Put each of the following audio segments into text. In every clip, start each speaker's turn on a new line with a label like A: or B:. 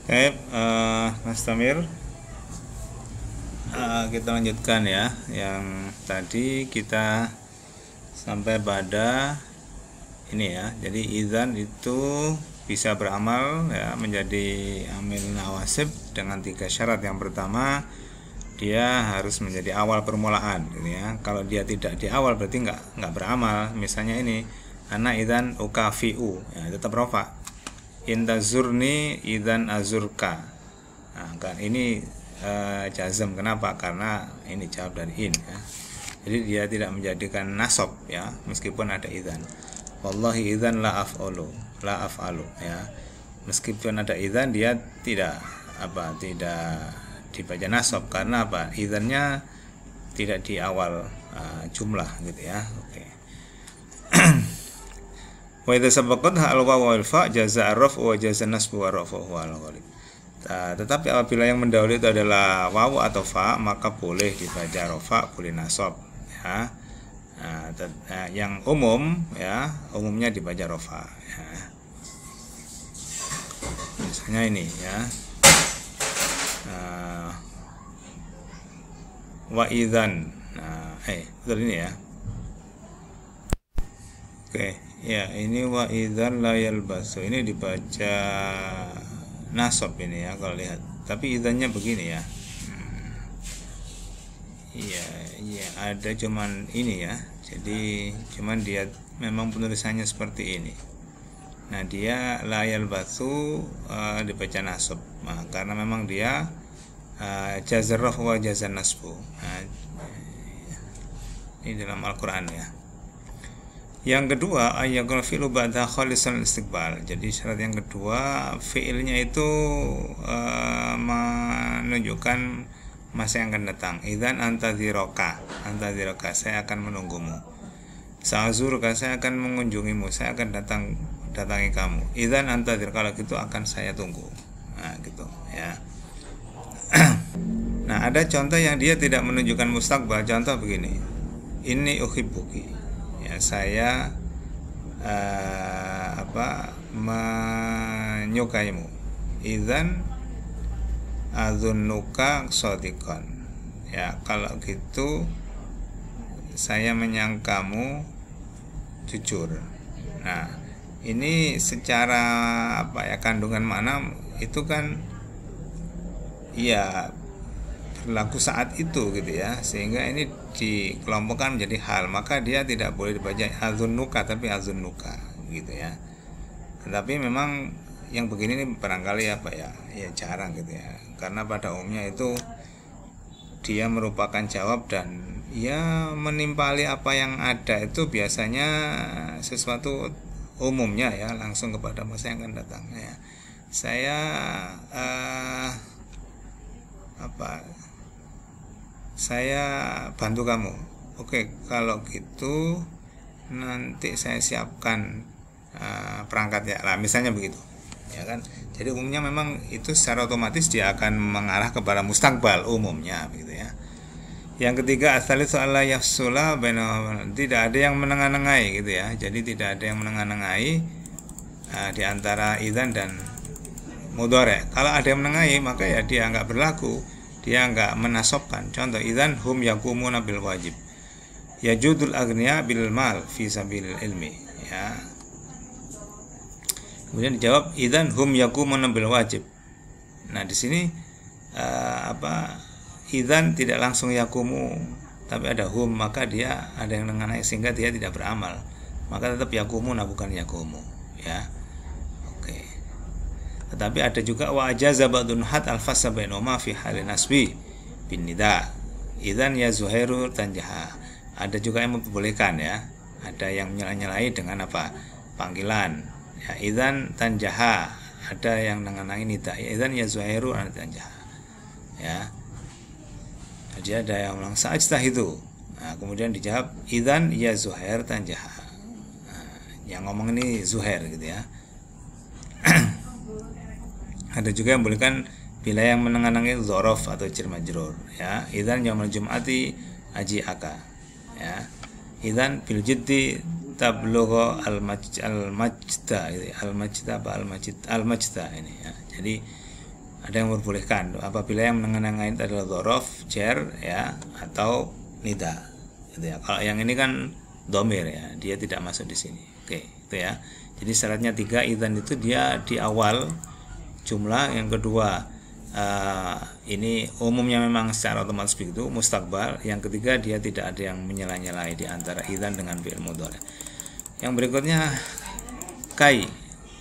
A: Baik, Mas Tamir, kita lanjutkan ya. Yang tadi kita sampai pada ini ya. Jadi idzan itu bisa beramal ya menjadi amil nawasib dengan 3 syarat. Yang pertama, dia harus menjadi awal permulaan gitu ya. Kalau dia tidak di awal berarti nggak beramal. Misalnya ini, ana idzan ukafiu, ya tetap rofa. Intazurni idzan azurka. Nah, kan ini jazm. Kenapa? Karena ini jawab dari in ya. Jadi dia tidak menjadikan nasab ya, meskipun ada idzan. Wallahi idzan la af'alu ya. Meskipun ada idzan dia tidak dibaca nasab karena apa? Idzannya tidak di awal jumlah gitu ya. Oke. Wa idza sabaqat al wawu wal fa jaza ar-raf wa jaza nasbu wa rafu wal ghalib. Tetapi apabila yang mendahului itu adalah wawu atau fa, maka boleh dibaca rafa, boleh nasab ya. Yang umum ya, umumnya dibaca rafa ya. Misalnya ini ya. Wa idzan. Betul ini ya. Oke, ya ini wa idzan la yalbasu. Ini dibaca nasab ini ya kalau lihat. Tapi idzannya begini ya. Iya, ada cuman ini ya. Jadi cuman dia memang penulisannya seperti ini. Nah, dia la yalbasu dibaca nasab. Nah, karena memang dia jazar raf wa jazar nasbu. Nah, ini dalam Al-Qur'an ya. Yang kedua, ayyakul fi'lu ba'da khalisal istiqbal. Jadi syarat yang kedua, fi'ilnya itu menunjukkan masa yang akan datang. Idzan antadziraka, saya akan menunggumu. Sa'zuruka, saya akan mengunjungimu, saya akan datangi kamu. Idzan antadzir, kalau gitu akan saya tunggu. Nah, gitu ya. Nah, ada contoh yang dia tidak menunjukkan mustaqbal. Contoh begini. Inni uhibbuki. Ya, saya menyukaimu. Idzan adzunnuka shadiqan. Ya, kalau gitu saya menyangkamu jujur. Nah, ini secara kandungan makna itu kan ya berlaku saat itu gitu ya, sehingga ini dikelompokkan menjadi hal, maka dia tidak boleh dibaca azunnuka tapi azunnuka gitu ya. Tetapi memang yang begini ini barangkali ya jarang gitu ya, karena pada umumnya itu dia merupakan jawab dan ya menimpali apa yang ada itu biasanya sesuatu umumnya ya, langsung kepada masa yang akan datang ya. Saya saya bantu kamu. Oke, kalau gitu nanti saya siapkan perangkat ya. Lah, misalnya begitu. Ya kan? Jadi umumnya memang itu secara otomatis dia akan mengarah kepada mustaqbal umumnya begitu ya. Yang ketiga, ats-tsalitsu alla yafsula baina, tidak ada yang menengah-nengai gitu ya. Jadi tidak ada yang menengah-nengai di antara idzan dan mudhari'. Kalau ada yang menengahi maka ya dia enggak berlaku. Dia enggak menasobkan. Contoh, idzan hum yakumuna bil wajib. Yajudul aghniya bil mal fi sabilil ilmi ya. Kemudian dijawab idzan hum yakumuna bil wajib. Nah, di sini idzan tidak langsung yakumu tapi ada hum, maka dia ada yang mengenai sehingga dia tidak beramal. Maka tetap yakumuna bukan yakumu ya. Tetapi ada juga wa ajaza ba'dun hat al-fasa bainahuma fi halin nasbi bin nida. Idzan ya Zuhairu tanjaha. Ada juga yang memperbolehkan ya. Ada yang menyela-nyelai dengan panggilan. Ya, idzan tanjaha. Ada yang mengenai nida. Idzan ya Zuhairu tanjaha. Ya. Jadi ada yang bilang sa'ajtahidu. Nah, kemudian dijawab idzan ya Zuhair tanjaha. Nah, yang ngomong ini Zuhair gitu ya. Ada juga yang bolehkan bila yang menengahi dzaraf atau jar majrur ya. Idzan yaumul jum'ati aji'aka ya. Idzan bil jiddi tablugha al majda ini ya. Jadi Ada yang memperbolehkan apabila yang mengenai itu adalah dhorof, jar ya, atau nida gitu ya. Kalau yang ini kan domir ya, dia tidak masuk di sini. Oke, itu ya. Jadi syaratnya 3, idzan itu dia di awal jumlah, yang kedua ini umumnya memang secara otomatis begitu, mustakbal. Yang ketiga dia tidak ada yang menyela-nyelai di antara idzan dengan fi'il mudhari. Yang berikutnya kai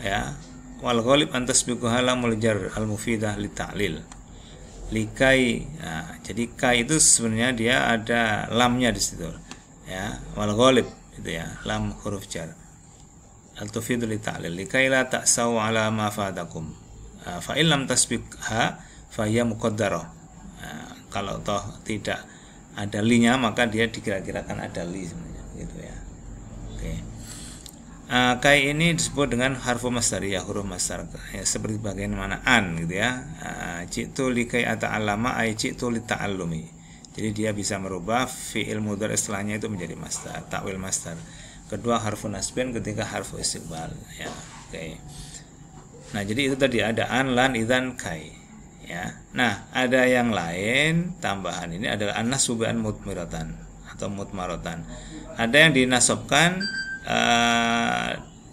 A: ya, wal ghalib an tasbiqu halamul jar al mufidah li ta'lil likai. Nah, jadi kai itu sebenarnya dia ada lamnya di situ ya, wal ghalib itu ya, lam huruf jar al tufidu li ta'lil likai la ta'saw ala ma fatakum fa in lam tasbiqha fa hiya muqaddarah. Nah, kalau toh tidak ada linya maka dia dikira-kirakan ada li sebenarnya gitu ya. Oke. Kai ini disebut dengan harfu masdar ya, huruf masdar ya, seperti bagaimana an gitu ya. Jitu likai ata'allama ay jitu li ta'allumi. Jadi dia bisa merubah fi'il mudhari setelahnya itu menjadi masdar, takwil masdar. Kedua harfu nasbin, ketiga harfu istiqbal ya. Oke. Nah, jadi itu tadi ada an, lan, idzan, kai ya. Nah, ada yang lain tambahan ini adalah an-nasbu bi an mutmiratan atau mutmaratan. Ada yang dinasabkan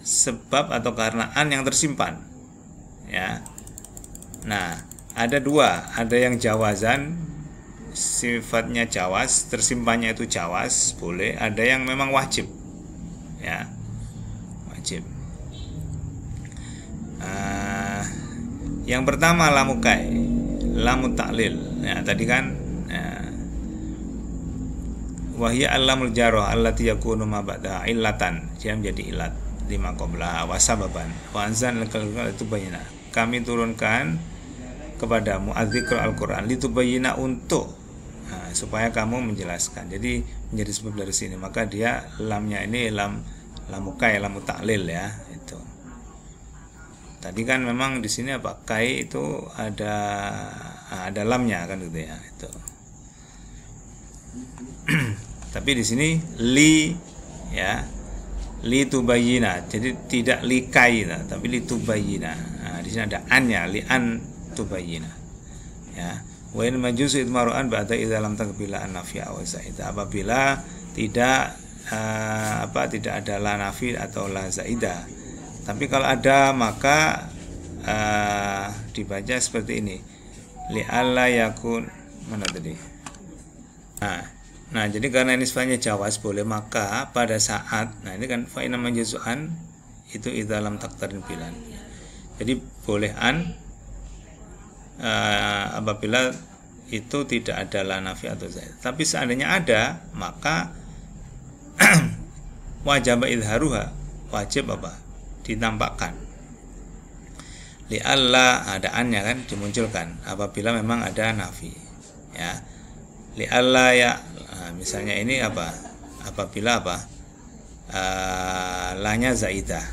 A: sebab atau karena an yang tersimpan ya. Nah, ada dua, ada yang jawazan, sifatnya jawaz, tersimpannya itu jawaz, boleh. Ada yang memang wajib ya, wajib. Yang pertama lamukai, lamu ta'lil ya, tadi kan wahya alamul jarrah allati yakunu ma ba'da illatan, dia menjadi ilat lima qabla wa sababan wa anzalna itu bayina, kami turunkan kepadamu adzikra al-Qur'an litubayyina, untuk supaya kamu menjelaskan. Jadi menjadi sebab dari sini, maka dia lamnya ini lamukai, lamu ta'lil ya itu. Tadi kan memang di sini apa, kai itu ada lamnya kan gitu ya itu. Tapi di sini li ya, li tubayyina, jadi tidak li kai tapi li tubayyina. Nah, di sini ada an-nya, li an tubayyina ya. Wa in majuzu idmaru'an ba'da idza lam taqbila an-nafya wa zaidah, apabila tidak tidak ada la nafi atau la zaidah. Tapi kalau ada maka dibaca seperti ini, li alla yakun, mana tadi? Nah, jadi karena ini sifatnya jawaz boleh, maka pada saat, nah ini kan fa inna majuzu'an itu idza lam taqtarin bilan. Jadi boleh an apabila itu tidak ada la nafi atau zaid. Tapi seandainya ada, maka wajib idharuha, wajib apa? Ditampakkan. Li alla, ada an-nya kan dimunculkan apabila memang ada nafi ya. Li alla ya, misalnya ini apa? Apabila apa? Lanya zaidah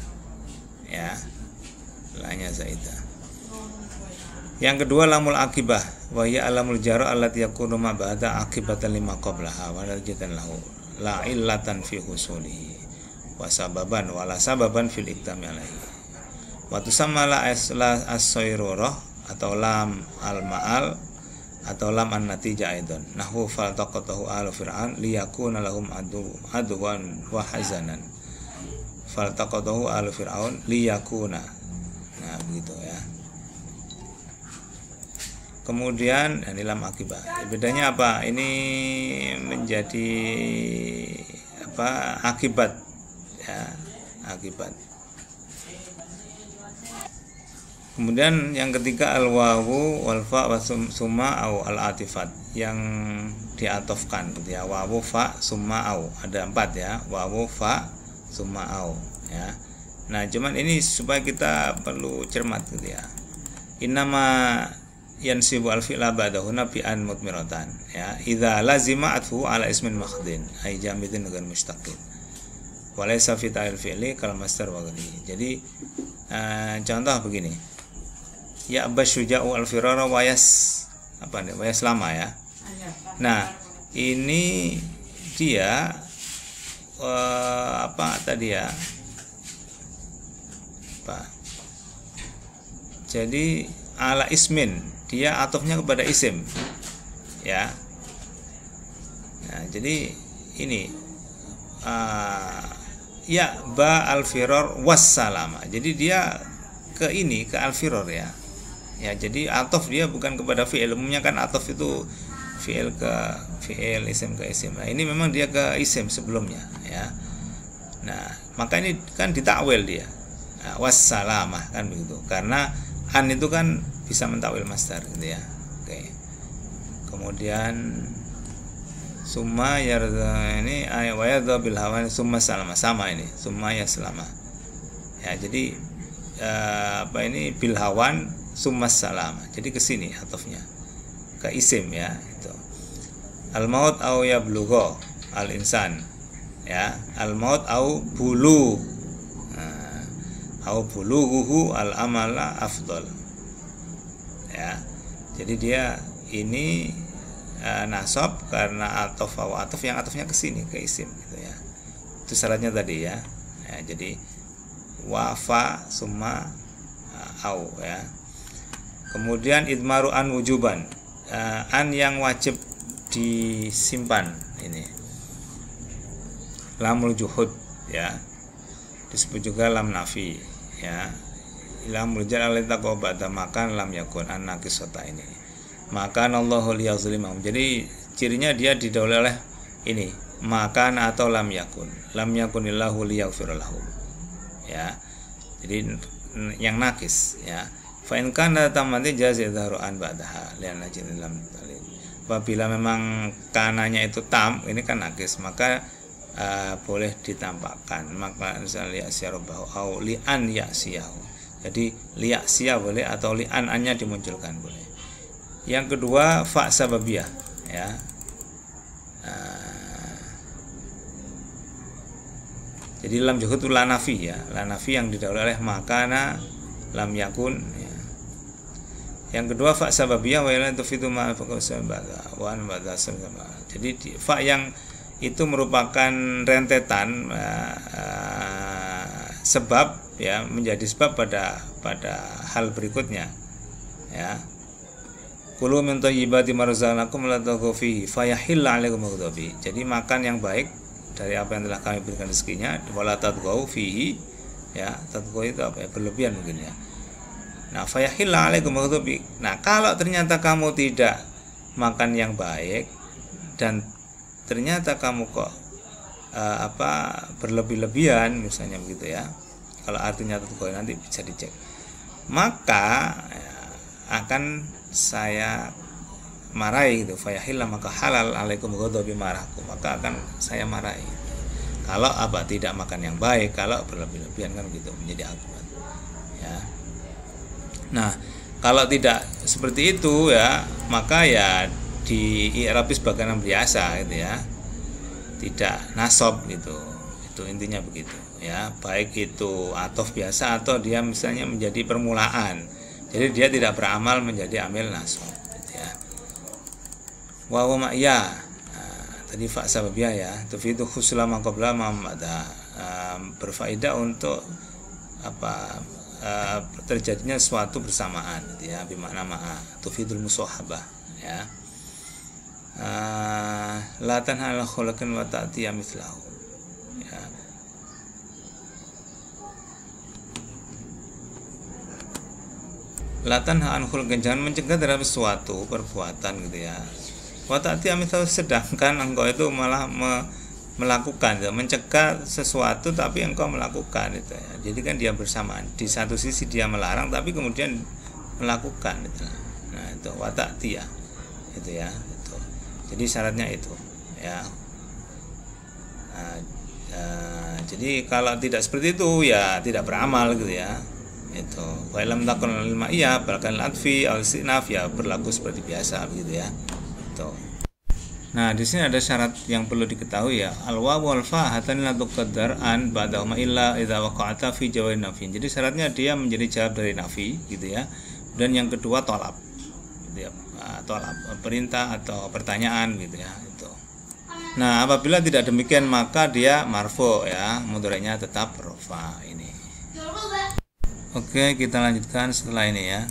A: ya. Lanya zaidah. Yang kedua lamul akibah, wa hiya alamul jarra allati yakunu ma ba'da akibatan lima qablaha wa darjatan lahu la illatan fi husulihi wa sababan wa la sababan fil iktami alaihi. Wa tusamma la as-sayrurah atau lam al-ma'al atau lam an-natijah aidon. Nahwu faltaqatahu ahlu fir'aun liyakuna lahum aduwan wa hazanan. Faltaqatahu ahlu fir'aun liyakuna. Nah, begitu ya. Kemudian ini lam akibah. Bedanya apa? Ini menjadi apa? Akibat ya, akibat. Kemudian yang ketiga al-wawu wal fa wa summa au al-atifat, yang diatofkan gitu ya. Wawu, fa, summa, au. Ada 4 ya. Wawu, fa, summa, au ya. Nah, cuman ini supaya kita perlu cermat gitu ya. Innama yansibu al-fi'la ba'dahuna bi an mutmiratan ya. Idza lazima atfu ala ismin makhdin ay jamidin dengan mustaqil. Wa laysa fi ta'il fi'li kal masdar wa ghairi. Jadi contoh begini. Ya basyuja'u al-firara wa yas apa nih? Wa yaslama ya. Nah, ini dia apa tadi ya? Apa? Jadi ala ismin, dia atofnya kepada isim, ya. Nah, jadi ini ya ba al-firor wassalama. Jadi dia ke ini, ke al-firor ya. Ya, jadi atof dia bukan kepada fi'il. Umumnya kan atof itu fi'il ke fi'il, isim ke isim. Nah, ini memang dia ke isim sebelumnya, ya. Nah, maka ini kan ditakwil dia. Nah, wassalamah kan begitu. Karena an itu kan bisa mentakwil masdar gitu ya. Oke. Kemudian summa yarda ini ayat wa yadha bil hawan summa salama, sama ini summa ya selama. Ya, jadi ini bil hawan summa salama. Jadi ke sini atofnya. Ke isim ya, itu. Al maut au yablugha al insan. Ya, al maut au bulu. Au bulughuhu al amala afdal. Ya. Jadi dia ini nasab karena atof yang atofnya ke sini, ke isim gitu ya. Itu syaratnya tadi ya. Ya, jadi wafa summa au ya. Kemudian idmaru an wujuban, an yang wajib disimpan ini. Lamul juhud ya. Disebut juga lam nafi ya. Lamul jar alita ba'da makan lam yakun an naqisata ini. Maka Allahu liyazlimahum. Jadi cirinya dia didahului oleh ini, makan atau lam yakun. Lam yakunillahu liyaghfir lahum. Ya. Jadi yang nakis ya. Fa in kana tamati jaz yadharu an ba'daha li'anna lam talib. Apabila memang kananya itu tam, ini kan nakis, maka boleh ditampakkan. Maka misalnya li'asyarabahu au li'an ya'siyahu. Jadi li'asiyah boleh atau li'an annya dimunculkan boleh. Yang kedua fa sababiyah ya. Jadi lam juhud itu la nafi ya, la nafi yang didahului oleh makana lam yakun ya. Yang kedua fa sababiyah wa la tufidu ma wa an ba'da sabab. Jadi fa yang itu merupakan rentetan sebab ya, menjadi sebab pada hal berikutnya ya. Kulu min thayyibati ma razaqnakum la taghaw fihi fayahilla 'alaikum ghadabi. Jadi makan yang baik dari apa yang telah kami berikan rezekinya, wala taghaw fihi ya. Taghaw itu apa ya? Berlebihan mungkin ya. Nah, fayahilla 'alaikum ghadabi. Nah, kalau ternyata kamu tidak makan yang baik dan ternyata kamu kok berlebih-lebihan misalnya begitu ya. Kalau artinya taghaw nanti bisa dicek. Maka ya, akan saya marahi gitu, fayahillah maka halal alaikum ghadabi marahku, maka akan saya marahi kalau tidak makan yang baik, kalau berlebih-lebihan kan gitu, menjadi akibat ya. Nah, kalau tidak seperti itu ya, maka ya di i'rabi sebagaimana biasa gitu ya, tidak nasab gitu, itu intinya begitu ya. Baik itu atof biasa atau dia misalnya menjadi permulaan, jadi dia tidak beramal menjadi amil nasab gitu ya. Wa huwa ya. Tadi fa sababiyah ya, tufidu husla ma qabla ma ba'da, berfaedah untuk terjadinya suatu bersamaan gitu ya, bermakna ma'a, tufidul musahabah ya. La tanha ala khulqin wa ta'tiya mithlahu ya. Latan ha'anhul, jangan mencegah terhadap suatu perbuatan gitu ya. Wa ta'tiya mithlahu, sedangkan engkau itu malah melakukan gitu. Mencegah sesuatu tapi engkau melakukan itu ya. Jadi kan dia bersamaan. Di satu sisi dia melarang tapi kemudian melakukan gitu. Nah, itu wa ta'tiya itu ya, itu. Jadi syaratnya itu ya. Jadi kalau tidak seperti itu ya tidak beramal gitu ya. Itu wa lam takun lil ma'iyah balkan atfi al sinaf ya, berlaku seperti biasa begitu ya. Itu. Nah, di sini ada syarat yang perlu diketahui ya. Al wawu wal fa hatan la tuqaddar an ba'dahuma illa idza waqa'ata fi jawabin nafi. Jadi syaratnya dia menjadi jawab dari nafi gitu ya. Dan yang kedua tolab gitu ya. Tolab, perintah atau pertanyaan gitu ya, itu. Nah, apabila tidak demikian maka dia marfu ya, mudhari'nya tetap rafa ini. Oke, kita lanjutkan setelah ini ya.